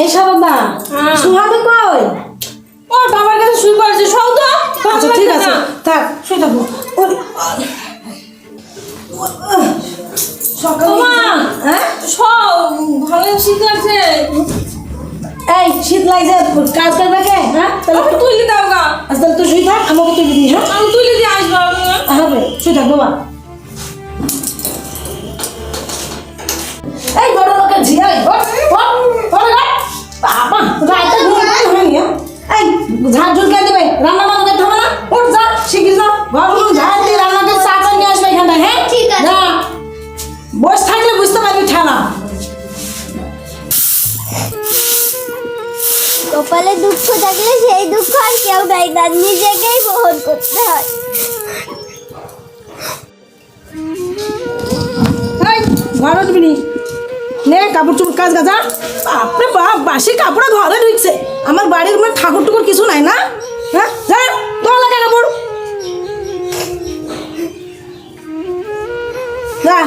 এই সারদা সুহাদে কই? ও বাবার কাছে শুই পড়েছে, শোও তো। আচ্ছা ঠিক আছে, থাক শুই থাকবো। সকালে হ্যাঁ শোও, ভালো শীত লাগছে। এই শীত লাগছে, কাজ করবে কে? হ্যাঁ তাহলে আমাকে তুলে দাও গা। আচ্ছা তাহলে তুই শুই থাক, আমাকে তুই দিস। হ্যাঁ আমি তুলে দিয়ে আসবো। হবে, শুই থাক বাবা। এই বড় লোকের ঝিয়া, বাবা রাতে ঘুমাতে হয়নি। এই ঝাড় ঝুল কে দেবে? রান্না বান্না করতে হবে না? উঠ যা, শিখিস যা, ঘরগুলো ঝাড় দিয়ে রান্নাকে চা করে নিয়ে আসবে এখানটা। হ্যাঁ ঠিক আছে। যা, বসে থাকলে বুঝতে পারবি ঠেলা। কপালে দুঃখ থাকলে সেই দুঃখ আর কেউ নাই না, নিজেকেই বহন করতে হয়। এই ঘর উঠবি নি, নে কাপড় চোপড় কাজ গাজা। বাপরে বাপ, বাসি কাপড়ে ঘরে ঢুকছে। আমার বাড়ির মধ্যে ঠাকুর টুকুর কিছু নাই না? হ্যাঁ যা, তোমার লাগে কাপড় যা।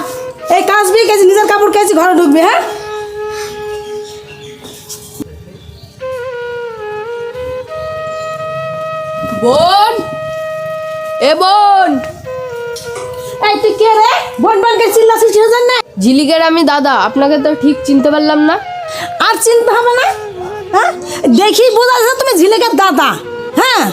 এই কাচবি, কেজি নিজের কাপড় কেজি ঘরে ঢুকবি। হ্যাঁ বোন, এ বোন। এই তুই কে রে? বোন বোনকে চিল্লাছিস কেউ জান না? ঝিলিকের আমি দাদা, আপনাকে তো ঠিক চিনতে পারলাম না। আর চিনতে হবে না? হ্যাঁ দেখি বোঝা যাচ্ছে তুমি ঝিলেকের দাদা। হ্যাঁ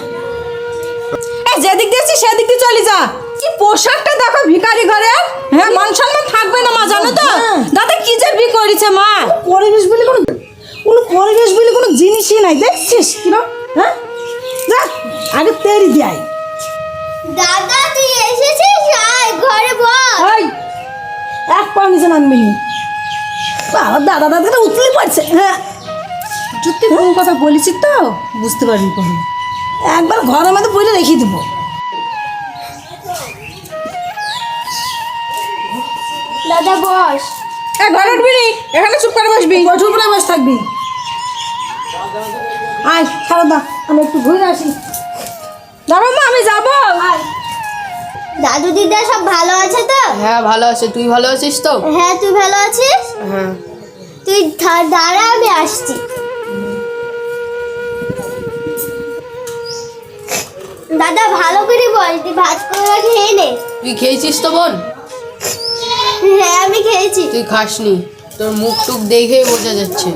এই যেদিক দিয়েছি সেদিক দিয়ে চলে যা। কি পোশাকটা দেখো ভিখারি ঘরে। হ্যাঁ মান সম্মান থাকবে না মা, জানো তো? হ্যাঁ। দাদা কি যে বি করেছে মা। পরিবেশ বলে কোনো কোনো পরিবেশ বলে কোনো জিনিসই নাই, দেখছিস কিরম? হ্যাঁ যা, আগে তেরি দেয়। দাদা তুই এসেছিস, আয় ঘরে বল। ওই এক পাও নিচে নামবি নি। বাবা দাদা দাদাটা উতলে পড়ছে। হ্যাঁ সত্যি কোন কথা বলেছি তো বুঝতে পারবি পরে। একবার ঘরের মধ্যে বইলে রেখে দেবো। দাদা বস। এ ঘরে উঠবি নি, এখানে চুপ করে বসবি। কঠোর করে বসে থাকবি। আয় সারদা, আমি একটু ঘুরে আসি। দাঁড়াও মা, আমি যাবো। আয়। দাদু দিদা সব ভালো আছে তো? হ্যাঁ ভালো আছে, তুই ভালো আছিস তো? হ্যাঁ তুই ভালো আছিস? হ্যাঁ। তুই দাঁড়া, আমি আসছি। দাদা ভালো করে বল, তুই ভাত করে খেয়ে নে। তুই খেয়েছিস তো বোন? হ্যাঁ আমি খেয়েছি। তুই খাসনি, তোর মুখ টুক দেখেই বোঝা যাচ্ছে।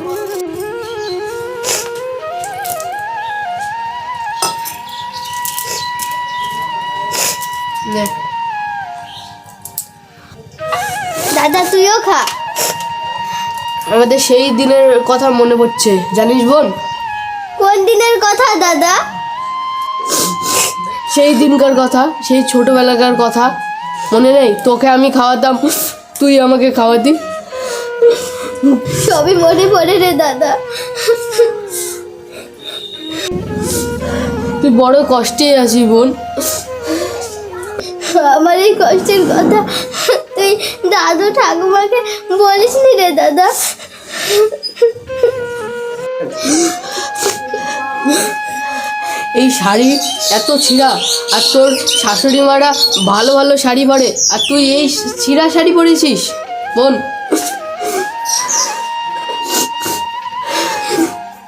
নে। দাদা তুইও খা। আমাদের সেই দিনের কথা মনে পড়ছে, জানিস বোন? কোন দিনের কথা দাদা? সেই দিনকার কথা, সেই ছোটবেলাকার কথা মনে নেই? তোকে আমি খাওয়াতাম, তুই আমাকে খাওয়াতি। সবই মনে পড়ে রে দাদা। তুই বড় কষ্টে আছিস বোন। আমার এই কষ্টের কথা তুই দাদু ঠাকুমাকে বলিস নি রে দাদা। এই শাড়ি এত ছিঁড়া, আর তোর শাশুড়ি মারা ভালো ভালো শাড়ি পরে, আর তুই এই ছিঁড়া শাড়ি পরেছিস বোন।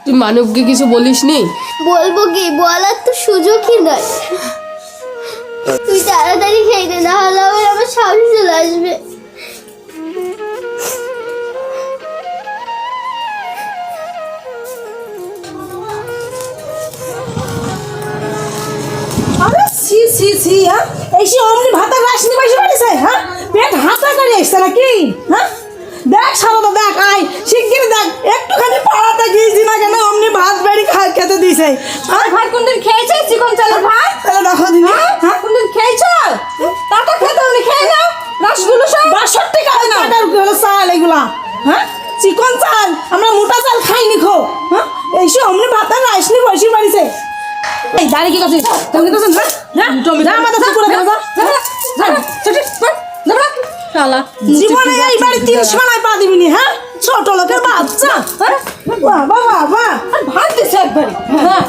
তুই মানবকে কিছু বলিস নি? বলবো কি, বলার তো সুযোগই নয়। তুই তাড়াতাড়ি খেয়ে নে, না হলে আমার সামনে চলে আসবে। আরে সি সি সি, হ্যাঁ এই সে অমনি ভাতা রাসনি পয়সা বাড়িছে। হ্যাঁ পেট হাতা করে এসছে নাকি? হ্যাঁ দেখ সারদা দেখ, আয় শিগগির দেখ, একটুখানি পাড়াতে গিয়েছি না কেন অমনি ভাত বেড়ি খেতে দিছে। আর ভাত কোনদিন খেয়েছে চিকন চালের ভাত? তাহলে দেখো দিদি, হ্যাঁ কোনদিন খেয়েছ? টাকা খেতে হলে খেয়ে নাও, রসগুলো সব 62 টাকার হলো চাল এগুলা। হ্যাঁ চিকন চাল, আমরা মোটা চাল খাইনি খো। হ্যাঁ এই সে অমনি ভাতা রাসনি পয়সা বাড়িছে। এই দাঁড়ি কি করছিস? তুমি তো শুন না, যা আমাদের সাথে করে দাও, শালা জীবনে এই বাড়ি 300 নাই পা দিবি নি। হ্যাঁ ছোট লোকের বাচ্চা। হ্যাঁ বাবা বাবা, ভাত দিছে একবারে। হ্যাঁ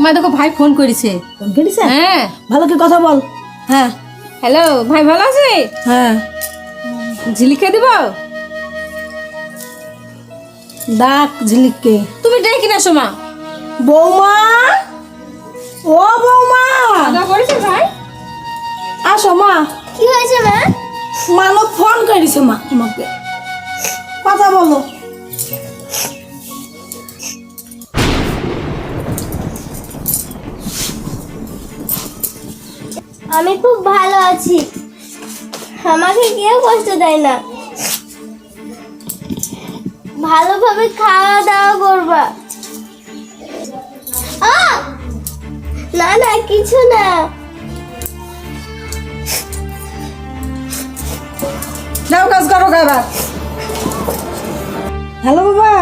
মা দেখো ভাই ফোন করেছে। ফোন করেছে? হ্যাঁ। ভালো করে কথা বল। হ্যাঁ হ্যালো ভাই, ভালো আছে? হ্যাঁ, ঝিলিক খেয়ে দিব? ডাক ঝিলিককে। তুমি ডেকে না শোমা। বৌমা, ও বৌমা, খাওয়া করেছে ভাই? আসো মা। কি হয়েছে মা? মানব ফোন করেছে মা তোমাকে, কথা বলো। আমি খুব ভালো আছি, আমাকে কেউ কষ্ট দেয় না। ভালোভাবে খাওয়া দাওয়া করবা। না না, কিছু না। যাও কাজ করো এবার। হ্যালো বাবা,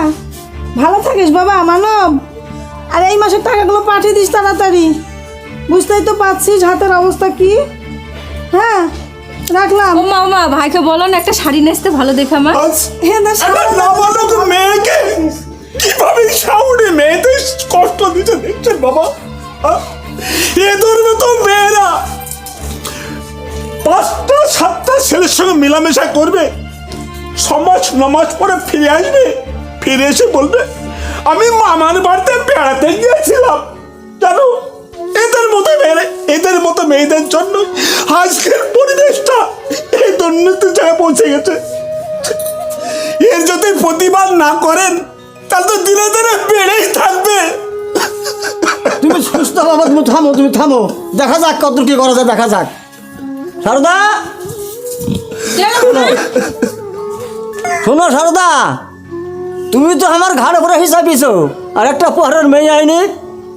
ভালো থাকিস বাবা মানব। আর এই মাসের টাকাগুলো পাঠিয়ে দিস তাড়াতাড়ি, বুঝতেই তো পারছিস হাতের অবস্থা কি। হ্যাঁ রাখলাম। ও মা, ভাইকে বলো না একটা শাড়ি নেচতে ভালো দেখে আমার। হ্যাঁ না, আমার নাবালক মেয়েকে কিভাবে সামনে মেয়েদের কষ্ট দিতে দেখছেন বাবা? এ ধরনের তো মেয়েরা 5টা 7টা ছেলের সঙ্গে মেলামেশা করবে, সমাজ নামাজ পড়ে ফিরে আসবে, ফিরে এসে বলবে আমি মামার বাড়িতে বেড়াতে গিয়েছিলাম। জানো, এদের মতো মেয়েদের জন্য আজকের পরিবেশটা এই দুর্নীতি জায়গায় পৌঁছে গেছে। এর যদি প্রতিবাদ না করেন তাহলে তো ধীরে ধীরে বেড়েই থাকবে। তুমি সুস্থ বাবা, তুমি থামো, তুমি থামো, দেখা যাক কত কি করা যায়, দেখা যাক। সারদা, শোনো সারদা, তুমি তো আমার ঘাড়ে করে হিসাব দিছো, আর একটা পরের মেয়ে আইনি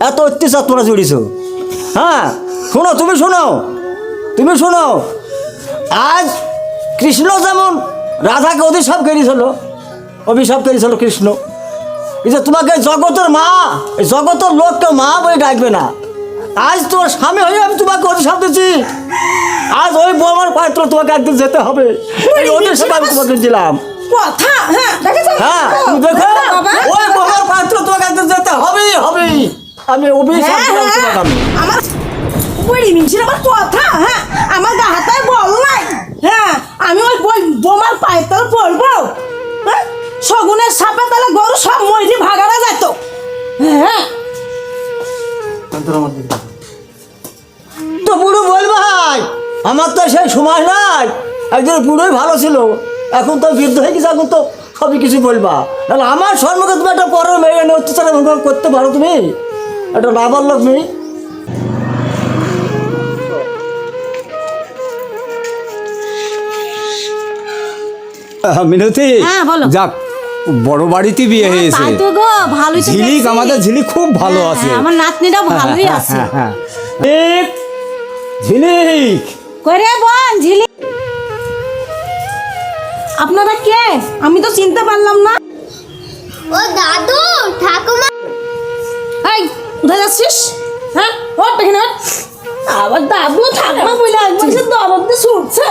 এত অত্যাচার তোমরা জুড়িছো। হ্যাঁ শোনো, তুমি শোনো, তুমি শোনো, আজ কৃষ্ণ যেমন রাধাকে অভিশাপ করেছিল কৃষ্ণ, এই যে তোমাকে জগতের মা, এই জগতের লোককে মা বলে ডাকবে না। আজ তোর স্বামী হয়ে আমি তোমাকে অভিশাপ দিচ্ছি, আজ ওই বৌমার পাত্র তোমাকে একদিন যেতে হবে। এই অভিশাপ আমি তোমাকে দিলাম। কথা হ্যাঁ দেখেছো? হ্যাঁ তুমি দেখো, ওই বৌমার পাত্র তোমাকে একদিন যেতে হবেই। আমি অভিশাপ দিলাম তোমাকে আমি। আমার বড়ি মিনছিল আমার কথা। হ্যাঁ আমার গা হাতায় বল নাই। হ্যাঁ আমি ওই বোমার পায়ের তলে পড়বো? হ্যাঁ শগুনের সাপে তালে গরু সব মইরি ভাগাড়া যেত। হ্যাঁ তো বুড়ো বল ভাই, আমার তো সেই সময় নাই, একজন বুড়োই ভালো ছিল, এখন তো বৃদ্ধ হয়ে গেছে, এখন তো সবই কিছু বলবা। তাহলে আমার সম্মুখে তুমি একটা পরের মেয়ে এনে অত্যাচার করতে পারো? তুমি একটা নাবালক মেয়ে। মিনতি, হ্যাঁ, বলো। যাক বড় বাড়িতে বিয়ে হয়েছে। তাই তো গো, ভালোই তো ঝিলিক, দেখছি। আমাদের ঝিলিক খুব ভালো আছে। আমার নাতনিটা ভালোই আছে। ঝিলিক, ঝিলিক, করে বোন ঝিলি। আপনারা কে? আমি তো চিনতে পারলাম না। ও দাদু, ঠাকুমা। এই কোথায় যাচ্ছিস? হ্যাঁ ওর দেখে না, আবার দাদু ঠাকুমা বলে একবার সে দরদ দিয়ে ছুটছে।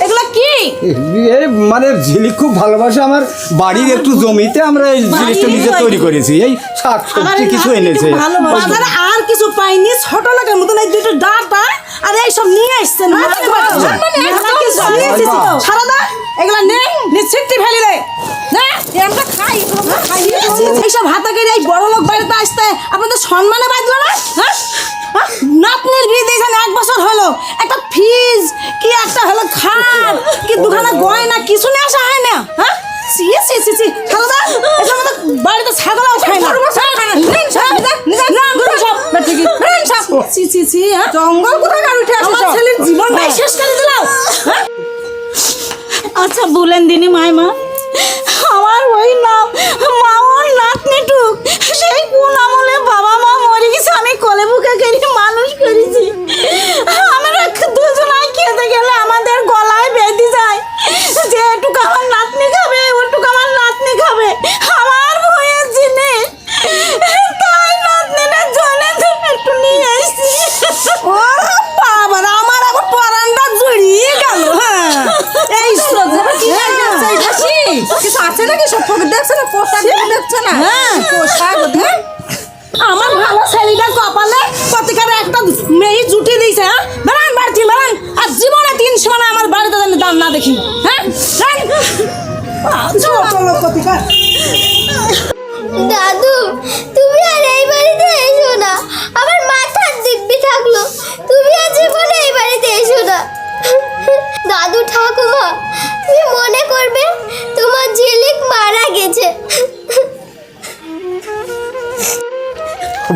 এগুলা কি? এই মানে ঝিলিক খুব ভালোবাসে আমার বাড়ির একটু জমিতে আমরা এই জিনিসটা নিজে তৈরি করেছি। এই শাক সবজি কিছু এনেছে। বাজারে আর কিছু পাইনি, ছোট লোকের মতন এই দুটো ডাটা আর এই সব নিয়ে আসছেন। সারাদা এগুলা নেই, নিশ্চিন্তি ফেলি রে। না আমরা খাই, এইসব হাতে করে এই বড় লোক বাড়িতে আসতে আপনাদের সম্মানে বাঁচলো না? হ্যাঁ নাতনির বিয়ে দিয়েছেন 1 বছর হলো, একটা ফিজ কি একটা হলো খাট কি দুখানা গয়না কিছু নিয়ে আসা হয় না। হ্যাঁ সি সারাদা এসব আমাদের বাড়িতে ছাগলও খায় না। জঙ্গল কোথায় উঠে আসে? আমার ছেলের জীবনটাই শেষ করে দিলাম। আচ্ছা বলেন দিনি মাইমা, আমার ওই নাম মা ওর নাতনিটুক সেই কোন আমলে বাবা মা মরে গেছে, আমি কোলে বুকে করে মানুষ করেছি। আমরা দুজনাই খেতে গেলে আমাদের গলায় বেঁধে যায় যে এটুকু আমার নাতনি খাবে, ওটুকু আমার নাতনি খাবে। আমার ভয়ের জিনিস, তাই নাতনিটার জন্য একটু নিয়ে এসেছি। ও বাবা, আমার আবার পরানটা জড়িয়ে গেল। হ্যাঁ এই পোশাক হ্যাঁ? আমার ভালো ছেলেটার কপালে প্রতিকারে একটা মেয়ে জুটি দিয়েছে হ্যাঁ বেড়ান বাড়ছি বেড়ান আর জীবনে 3 সমানে আমার বাড়িতে যেন দাম না দেখি হ্যাঁ চলো প্রতিকার দাদু তুমি আর এই বাড়িতে এসো না, আমার মাথার দিব্যি থাকলো, তুমি আর জীবনে এই বাড়িতে এসো না। দাদু ঠাকুমা তুমি মনে করবে তোমার ঝিলিক মারা গেছে।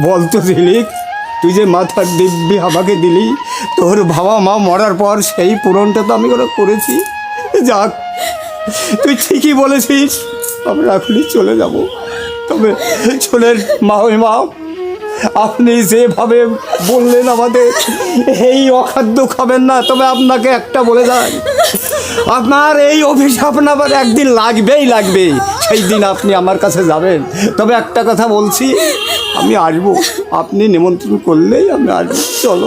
বলতো ঝিলিক, তুই যে মাথার দিব্যি আমাকে দিলি, তোর বাবা মা মরার পর সেই পূরণটা তো আমি করেছি। যাক, তুই ঠিকই বলেছিস, আমরা এখনই চলে যাব। তবে ছোলের মা আপনি যেভাবে বললেন আমাদের এই অখাদ্য খাবেন না, তবে আপনাকে একটা বলে যান, আপনার এই অভিশাপ না আবার একদিন লাগবে, সেই দিন আপনি আমার কাছে যাবেন। তবে একটা কথা বলছি, আমি আসবো, আপনি নিমন্ত্রণ করলেই আমি আসবো। চলো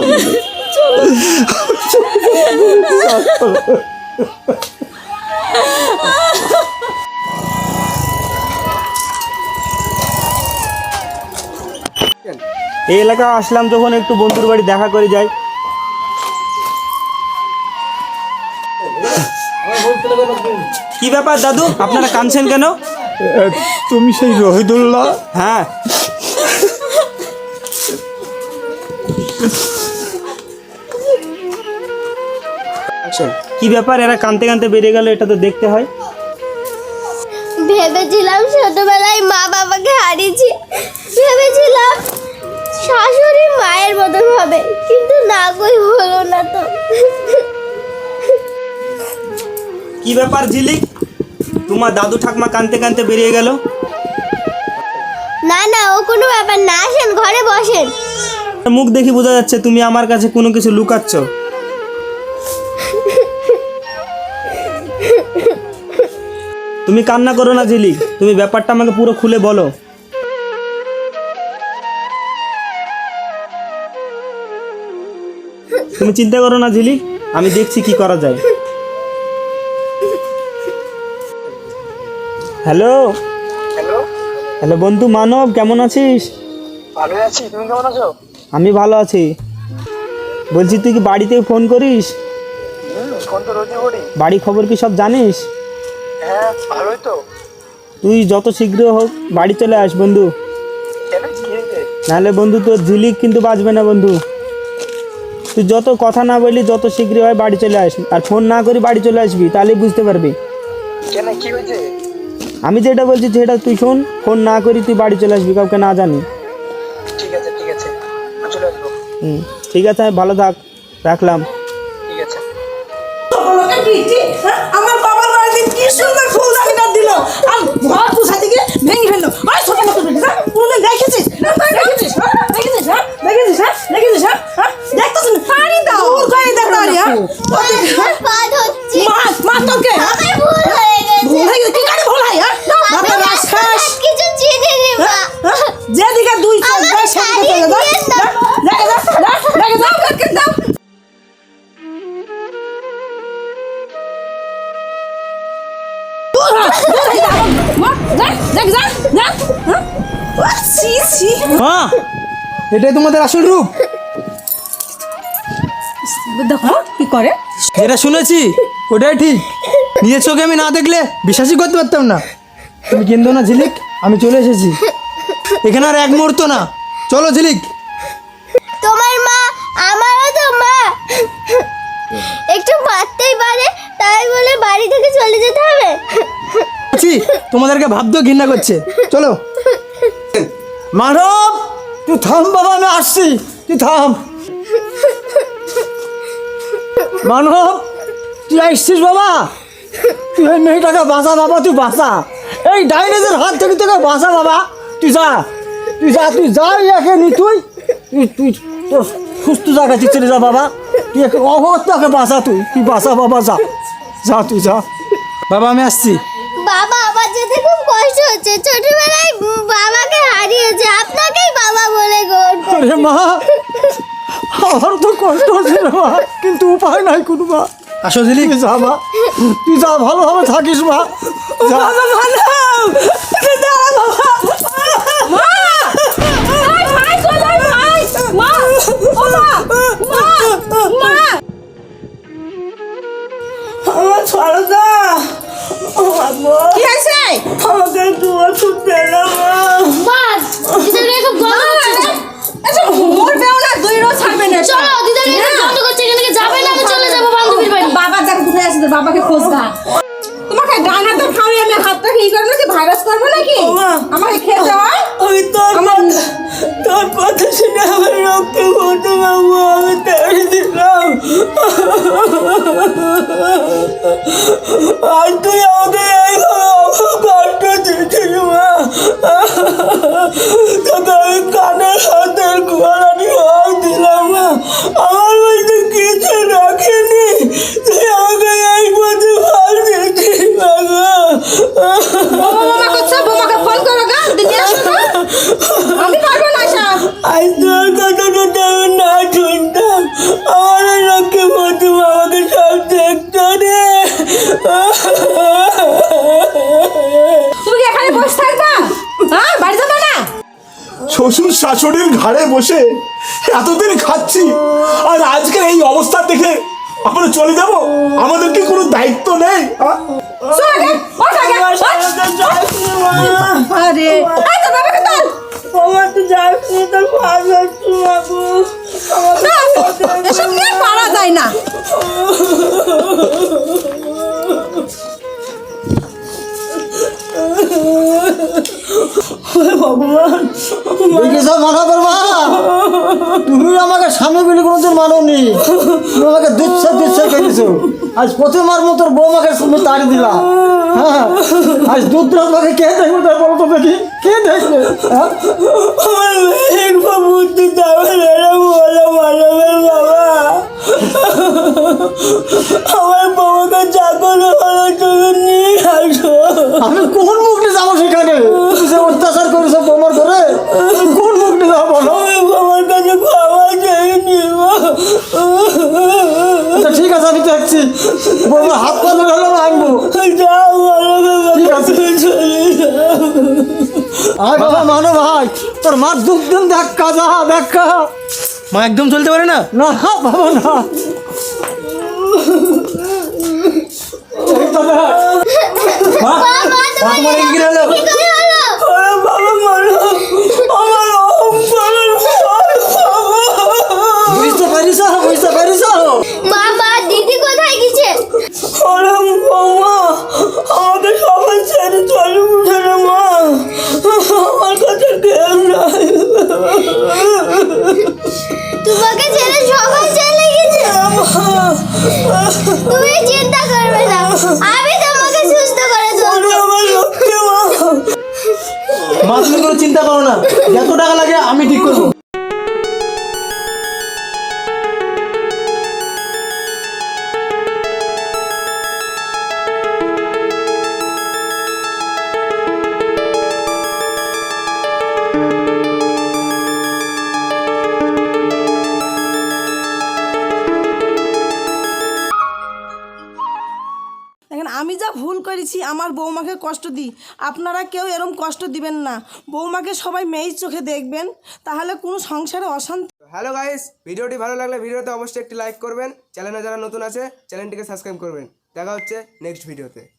এই এলাকা আসলাম যখন একটু বন্ধুর বাড়ি দেখা করে যাই। কি ব্যাপার দাদু, আপনারা কাঁদছেন কেন? তুমি সেই রহিদুল্লাহ? হ্যাঁ। কি ব্যাপার, এরা কাঁদতে কাঁদতে বেরিয়ে গেল, এটা তো দেখতে হয়। ভেবেছিলাম ছোটবেলায় মা বাবাকে হারিয়েছি, ভেবেছিলাম শাশুড়ি মায়ের মতন হবে, কিন্তু না কই হলো না তো। কি ব্যাপার ঝিলিক, তোমার দাদু ঠাকমা কাঁদতে কাঁদতে বেরিয়ে গেল? না না, ও কোনো ব্যাপার না, আসেন ঘরে বসেন। মুখ দেখি বোঝা যাচ্ছে তুমি আমার কাছে কোনো কিছু লুকাচ্ছ। তুমি কান্না করো না ঝিলিক, তুমি ব্যাপারটা আমাকে পুরো খুলে বলো। তুমি চিন্তা করো না ঝিলিক, আমি দেখছি কি করা যায়। হ্যালো হ্যালো বন্ধু মানব, কেমন আছিস? ভালো আছি, তুমি কেমন আছো? আমি ভালো আছি। বলছি তুই কি বাড়িতে ফোন করিস? ফোন তো রোজই করি। বাড়ি খবর কি সব জানিস? হ্যাঁ ভালোই তো। তুই যত শীঘ্র হোক বাড়ি চলে আস বন্ধু, কেন কি হয়েছে? নাহলে বন্ধু তোর ঝিলিক কিন্তু বাঁচবে না বন্ধু। তুই যত কথা না বললি যত শীঘ্র হয় বাড়ি চলে আস, আর ফোন না করি বাড়ি চলে আসবি, তাহলেই বুঝতে পারবি। কেন কি হয়েছে? আমি যেটা বলছি সেটা তুই শোন, ফোন না করি তুই বাড়ি চলে আসবি, কাউকে না জানি। ঠিক আছে আমি চলে আসবো। ঠিক আছে, ভালো থাক, রাখলাম। ঠিক আছে। সকলকে দিয়েছি, হ্যাঁ? আমার বাবার বাড়িতে কি সুন্দর ফুলদানিটা দিল, আর ঘর পুষা থেকে ভেঙে ফেললো। ওই ছোট লোক কোনদিন দেখেছিস? দেখেছিস হ্যাঁ? দেখেছিস হ্যাঁ? দেখেছিস হ্যাঁ? দেখেছিস হ্যাঁ? হ্যাঁ? দেখতেছিস না? পানি দাও, দূর করে দে পানি, হ্যাঁ? বাদ হচ্ছে, মা তোকে হ্যাঁ? আমার ভুল হয়ে গেছে। ভুল হয়ে গেছে, কি করে ভুল হয় হ্যাঁ? বাপের আমি রাজ খাস, কিছু চিনি না মা। হ্যাঁ? যেদিকে দুই চোখ আমাকে যায় সেদিকে ছাড়িয়ে চলে যা। দিয়েন না। রেখে দাও, রেখে দাও, রেখে দাও। হ্যাঁ, এটাই তোমাদের আসল রূপ? দেখো কি করে। যেটা শুনেছি ওটাই ঠিক, নিজের চোখে আমি না দেখলে বিশ্বাসই করতে পারতাম না। তুমি কিনতো না ঝিলিক, আমি চলে এসেছি, এখানে আর এক মুহূর্ত না। চলো ঝিলিক। তোমার মা আমারও তো মা, একটু মারতেই পারে, তাই বলে বাড়ি থেকে চলে যেতে হবে? আছি, তোমাদেরকে ভাবতেও ঘৃণা করছে। চলো। মানব, তুই থাম বাবা, আমি আসছি, তুই থাম। মানব, তুই আসছিস বাবা, তুই এই মেয়েটাকে বাঁচা বাবা, তুই বাঁচা, এই ডাইনেজের হাত থেকে তোকে বাঁচা বাবা। তুই যা, একে নি, তুই তোর সুস্থ জায়গায় চলে যা বাবা, তুই একে অবস্থাকে বাঁচা, তুই বাঁচা বাবা, যা তুই যা। বাবা আমি আসছি। বাবা আমার যেতে খুব কষ্ট হচ্ছে, ছোটবেলায় বাবাকে হারিয়েছে, আপনাকেই বাবা বলে গর্ব। আরে মা, আমার তো কষ্ট হচ্ছে রে মা, কিন্তু উপায় নাই কোনো মা। আসো ঝিলিক। তুই যা মা, তুই যা, ভালোভাবে থাকিস মা, যা। বাবা ভালো, দাঁড়া বাবা। আর তুই আমাকে এইভাবে কষ্ট দিচ্ছিস মা, তোকে আমি কানের হাতের গোড়ানি হাত দিলাম না, আমার মধ্যে কিছু রাখিনি, তুই আমাকে এই পথে ফাল দিচ্ছিস মা গো। বোমা করছে, বোমাকে ফোন করো গা, দিদি আসো না। আমি পারবো না সব। আজ তোর কথা যদি আমি না শুনতাম, আমার ওই লক্ষ্মী প্রতিম আমাকে সব দেখতো রে। তুমি কি এখানে বসে থাকবা? হ্যাঁ, বাড়ি যাবে না? শ্বশুর শাশুড়ির ঘাড়ে বসে এতদিন খাচ্ছি, আর আজকের এই অবস্থা দেখে আমরা চলে যাব? আমাদের কি কোনো দায়িত্ব নেই? শোন আগে, ওঠ আগে, ওঠ। আরে, এই তো বাবাকে তোল। আমার তো যাচ্ছি, তোর পাঁচ হচ্ছে বাবু। না, এসব নিয়ে পারা যায় না। ভগবান, দেখিস মানা করবা, তুমি আমাকে স্বামী বলে কোনোদিন মানোনি, তুমি আমাকে দুধ খেয়েছো, আজ প্রথমবার মতো বৌমাকে তুমি তাড়ি দিলা। হ্যাঁ, আজ দুধ তোমাকে কে দেখবে তাই বলো তো দেখি, কে দেখবে? হ্যাঁ, আমার মেয়ের বুদ্ধি তাহলে বলো মানবের বাবা, আমার বাবাকে চাকর হলো তুমি নিয়ে আসো। আমি কোন মুখ নিয়ে যাবো সেখানে? তুমি যে অত্যাচার করেছো বৌমার ঘরে, আমি কোন মুখ নিয়ে যাবো বলো? আমি বাবার কাছে খাওয়া চাইনি। আচ্ছা ঠিক আছে, আমি দেখছি বৌমার হাত পা ধরে হলেও আনবো। যাও মানবের বাবা, চলে যাও। আয় বাবা মানো ভাই, তোর মার দুঃখ দিন দেখা যা দেখা। মা একদম চলতে পারে না? না বাবা না, এই তো দেখ। মা, তোমার কি হলো? কি করে হলো? ওরে বাবা মানো, আমার অহংকারের বুঝতে পারিস মা, দিদি কোথায় গেছে? ওরে বৌমা, আমাকে সবাই ছেড়ে চলে উঠে রে মা, আমার কাছে কেউ নাই। তোমাকে ছেড়ে সবাই চলে গেছে। তুমি চিন্তা করবে না, আমি তোমাকে সুস্থ করে দেবো। ওরে আমার লক্ষ্মী মা। মা তুমি কোনো চিন্তা করো না, যত টাকা লাগে আমি ঠিক করবো। দেখেন, আমি যা ভুল করেছি, আমার বৌমাকে কষ্ট দিই, আপনারা কেউ এরম কষ্ট দিবেন না। বৌমাকে সবাই মেয়ের চোখে দেখবেন, তাহলে কোনো সংসারে অশান্তি। হ্যালো গাইস, ভিডিওটি ভালো লাগলে ভিডিওতে অবশ্যই একটি লাইক করবেন, চ্যানেলে যারা নতুন আছে চ্যানেলটিকে সাবস্ক্রাইব করবেন। দেখা হচ্ছে নেক্সট ভিডিওতে।